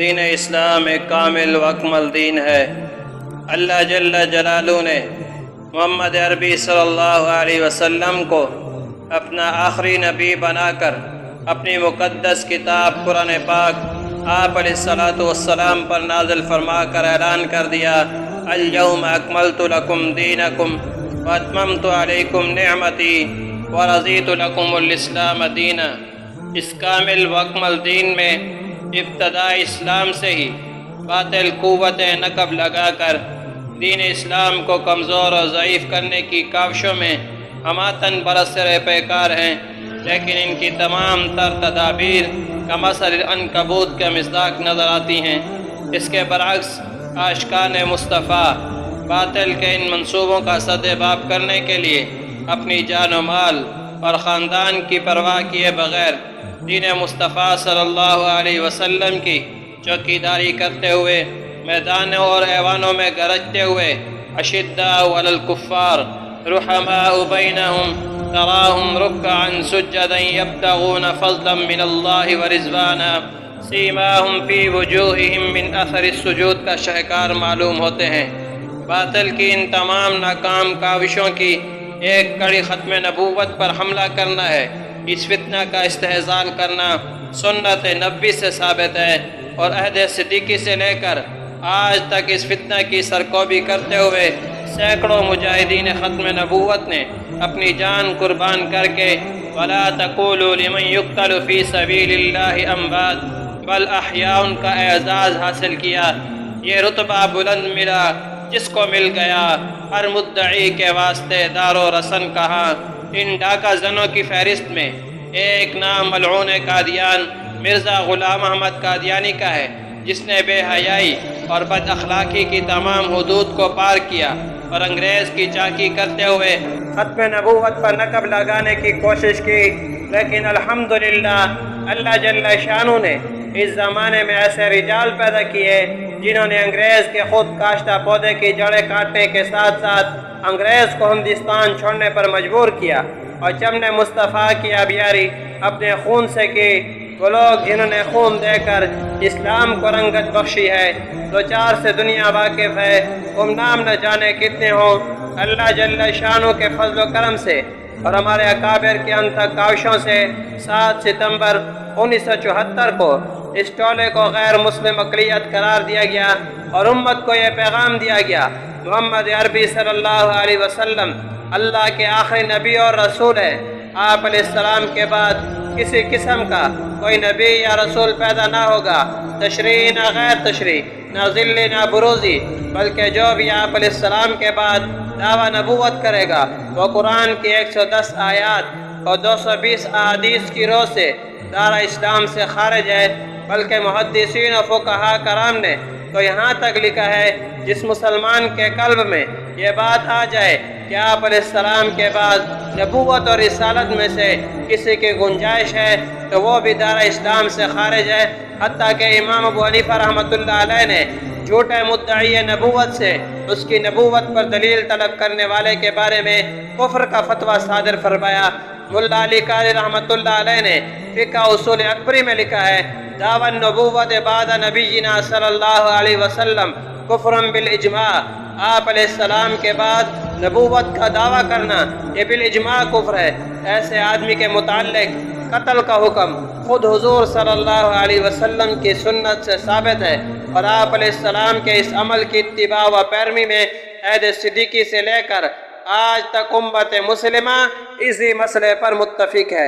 دین اسلام ایک کامل و اکمل دین ہے۔ اللہ جل جلالہ نے محمد عربی صلی اللہ علیہ وسلم کو اپنا آخری نبی بنا کر اپنی مقدس کتاب قرآن پاک آپ علیہ الصلاۃ والسلام پر نازل فرما کر اعلان کر دیا، الیوم اکملت لکم دینکم واتممت علیکم نعمتی ورضیت لکم الاسلام دینا۔ اس کامل و اکمل دین میں ابتدا اسلام سے ہی باطل قوت نقب لگا کر دین اسلام کو کمزور اور ضعیف کرنے کی کاوشوں میں ہماتن برسر پیکار ہیں، لیکن ان کی تمام تر تدابیر کمثل العنکبوت کا مصداق نظر آتی ہیں۔ اس کے برعکس عاشقان مصطفیٰ باطل کے ان منصوبوں کا سدباب کرنے کے لیے اپنی جان و مال اور خاندان کی پرواہ کیے بغیر دین مصطفیٰ صلی اللہ علیہ وسلم کی چوکیداری کرتے ہوئے میدانوں اور ایوانوں میں گرجتے ہوئے اشداء علی الکفار رحماء بینہم تراہم رکعا سجدا یبتغون فضلا من اللہ ورضوانا سیماہم فی وجوہہم من اثر السجود کا شاہکار معلوم ہوتے ہیں۔ باطل کی ان تمام ناکام کاوشوں کی ایک کڑی ختم نبوت پر حملہ کرنا ہے۔ اس فتنہ کا استحصال کرنا سنت نبی سے ثابت ہے، اور عہد صدیقی سے لے کر آج تک اس فتنہ کی سرکوبی کرتے ہوئے سینکڑوں مجاہدین ختم نبوت نے اپنی جان قربان کر کے وَلَا تَقُولُوا لِمَنْ يُقْتَلُ فِي سَبِيلِ اللَّهِ أَمْوَاتٌ بل احیاء کا اعزاز حاصل کیا۔ یہ رتبہ بلند ملا جس کو مل گیا ہر مدعی کے واسطے دار و رسن کہاں۔ ان ڈاکہ زنوں کی فہرست میں ایک نام ملعون قادیان مرزا غلام احمد قادیانی کا ہے، جس نے بے حیائی اور بد اخلاقی کی تمام حدود کو پار کیا اور انگریز کی چاکی کرتے ہوئے ختم نبوت پر نقب لگانے کی کوشش کی، لیکن الحمدللہ اللہ جل شانہ نے اس زمانے میں ایسے رجال پیدا کیے جنہوں نے انگریز کے خود کاشتہ پودے کی جڑیں کاٹنے کے ساتھ ساتھ انگریز کو ہندوستان چھوڑنے پر مجبور کیا، اور چمن مصطفیٰ کی آبیاری اپنے خون سے کی۔ وہ لوگ جنہوں نے خون دے کر اسلام کو رنگت بخشی ہے، دو چار سے دنیا واقف ہے، نام نہ جانے کتنے ہوں۔ اللہ جل شانہ کے فضل و کرم سے اور ہمارے اکابر کے انتھک کاوشوں سے 7 ستمبر 1974 کو اس ٹولے کو غیر مسلم اقلیت قرار دیا گیا، اور امت کو یہ پیغام دیا گیا، محمد عربی صلی اللہ علیہ وسلم اللہ کے آخری نبی اور رسول ہے۔ آپ علیہ السلام کے بعد کسی قسم کا کوئی نبی یا رسول پیدا نہ ہوگا، تشریع نہ غیر تشریع، نہ ذل نہ بروزی، بلکہ جو بھی آپ علیہ السلام کے بعد دعویٰ نبوت کرے گا وہ قرآن کی 110 آیات اور 220 احادیث کی روح سے دارہ اسلام سے خارج ہے۔ بلکہ محدثین و فقہاء کرام نے تو یہاں تک لکھا ہے، جس مسلمان کے قلب میں یہ بات آ جائے کہ آپ علیہ السلام کے بعد نبوت اور رسالت میں سے کسی کی گنجائش ہے تو وہ بھی دارہ اسلام سے خارج ہے۔ حتیٰ کہ امام ابو حنیفہ رحمۃ اللہ علیہ نے جھوٹے مدعی نبوت سے اس کی نبوت پر دلیل طلب کرنے والے کے بارے میں کفر کا فتویٰ صادر فرمایا۔ ملا علی قاری رحمۃ اللہ علیہ نے فقہ اصول اکبری میں لکھا ہے، دعوی النبوت بعد نبینا صلی اللہ علیہ وسلم کفر بالاجماع۔ آپ علیہ السلام کے بعد نبوت کا دعویٰ کرنا یہ بالاجماع کفر ہے۔ ایسے آدمی کے متعلق قتل کا حکم خود حضور صلی اللہ علیہ وسلم کی سنت سے ثابت ہے، اور آپ علیہ السلام کے اس عمل کی اتباع و پیروی میں عہد صدیقی سے لے کر آج تک امت مسلمہ اسی مسئلے پر متفق ہے۔